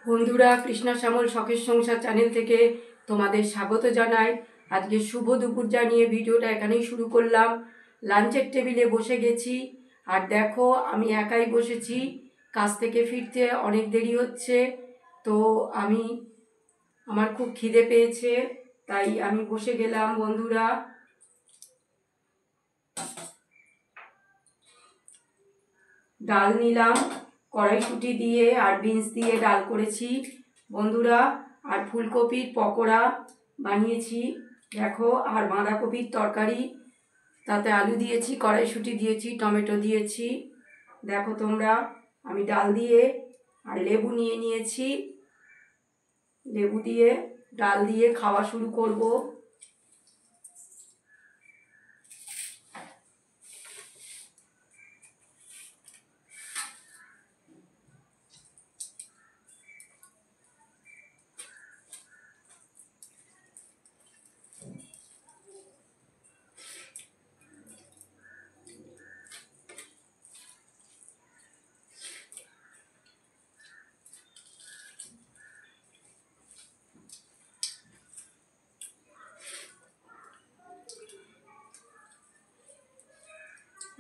বন্ধুরা, কৃষ্ণা শ্যামল শখের সংসার চ্যানেল থেকে তোমাদের স্বাগত জানাই। আজকে শুভ দুপুর জানিয়ে ভিডিওটা এখানেই শুরু করলাম। লাঞ্চের টেবিলে বসে গেছি, আর দেখো আমি একাই বসেছি। কাজ থেকে ফিরতে অনেক দেরি হচ্ছে, তো আমার খুব খিদে পেয়েছে, তাই আমি বসে গেলাম। বন্ধুরা, ডাল নিলাম, কড়াইশুঁটি দিয়ে আর বিনস দিয়ে ডাল করেছি বন্ধুরা, আর ফুলকপির পকোড়া বানিয়েছি দেখো, আর বাঁধাকপির তরকারি, তাতে আলু দিয়েছি, কড়াইশুঁটি দিয়েছি, টমেটো দিয়েছি দেখো তোমরা। আমি ডাল দিয়ে আর লেবু নিয়ে নিয়েছি, লেবু দিয়ে ডাল দিয়ে খাওয়া শুরু করব।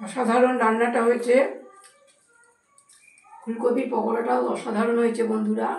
অসাধারণ রান্নাটা হয়েছে, ফুলকপির পকোড়াটাও অসাধারণ হয়েছে বন্ধুরা।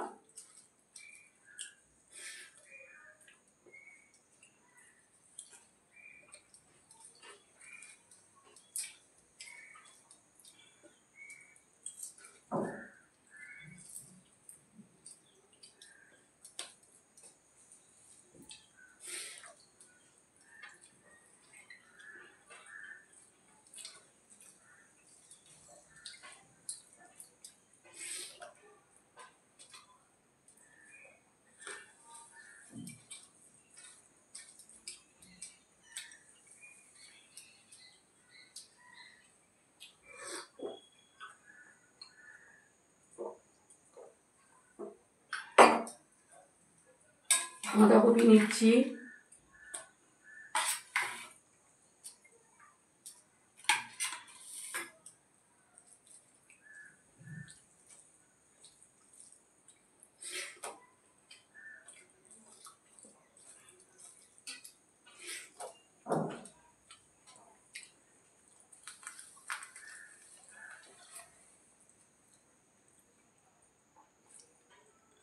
বাঁধাকপি নিচ্ছি,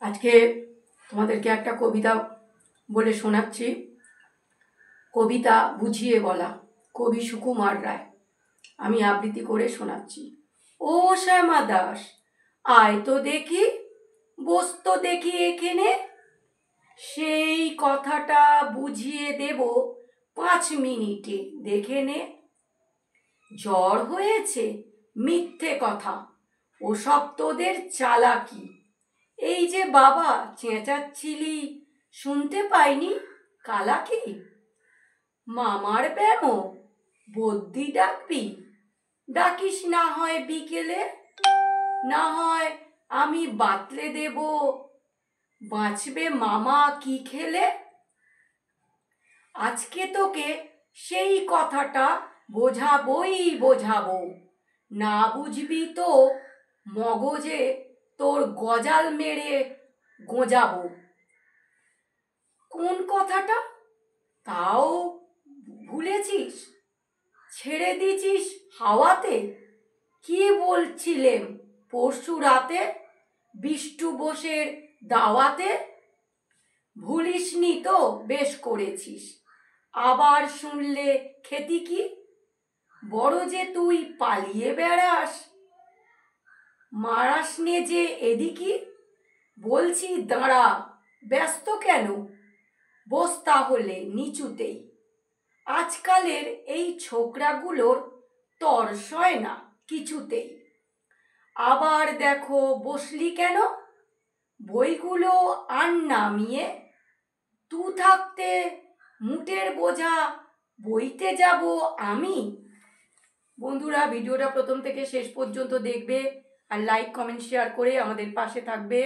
আজকে তোমাদেরকে একটা কবিতা বলে শোনাচ্ছি। কবিতা বুঝিয়ে বলা, কবি সুকুমার রায়। আমি আবৃত্তি করে শোনাচ্ছি। ও শ্যামা দাস, আয় তো দেখি, বসত দেখি এখানে, সেই কথাটা বুঝিয়ে দেব 5 মিনিটে, দেখে নে। জ্বর হয়েছে, মিথ্যে কথা, ওসব তোদের চালাকি। এই যে বাবা চেঁচাচ্ছিলি, শুনতে পাইনি কালাকি। মামার ব্যামো, বদ্যি ডাকবি, ডাকিস না হয় বিকেলে, না হয় আমি বাতলে দেব, বাঁচবে মামা কি খেলে। আজকে তোকে সেই কথাটা বোঝাবো, না বুঝবি তো মগজে তোর গজাল মেরে গোঁজাবো। কোন কথাটা তাও ভুলেছিস, ছেড়ে দিছিস হাওয়াতে। কি বলছিলেম পরশু রাতে, বিষ্টু বোসের দাওয়াতে। ভুলিসনি তো, বেশ করেছিস, আবার শুনলে খেতি কি। বড় যে তুই পালিয়ে বেড়াস, মারাস নে যে এদিকি। বলছি দাঁড়া, ব্যস্ত কেন, বস তাহলে নিচুতেই। আজকালের এই ছোকরাগুলোর তর সয় না কিছুতেই। আবার দেখো বসলি কেন, বইগুলো আন নামিয়ে। তু থাকতে মুটের বোঝা বইতে যাব আমি। বন্ধুরা, ভিডিওটা প্রথম থেকে শেষ পর্যন্ত দেখবে, আর লাইক কমেন্ট শেয়ার করে আমাদের পাশে থাকবে।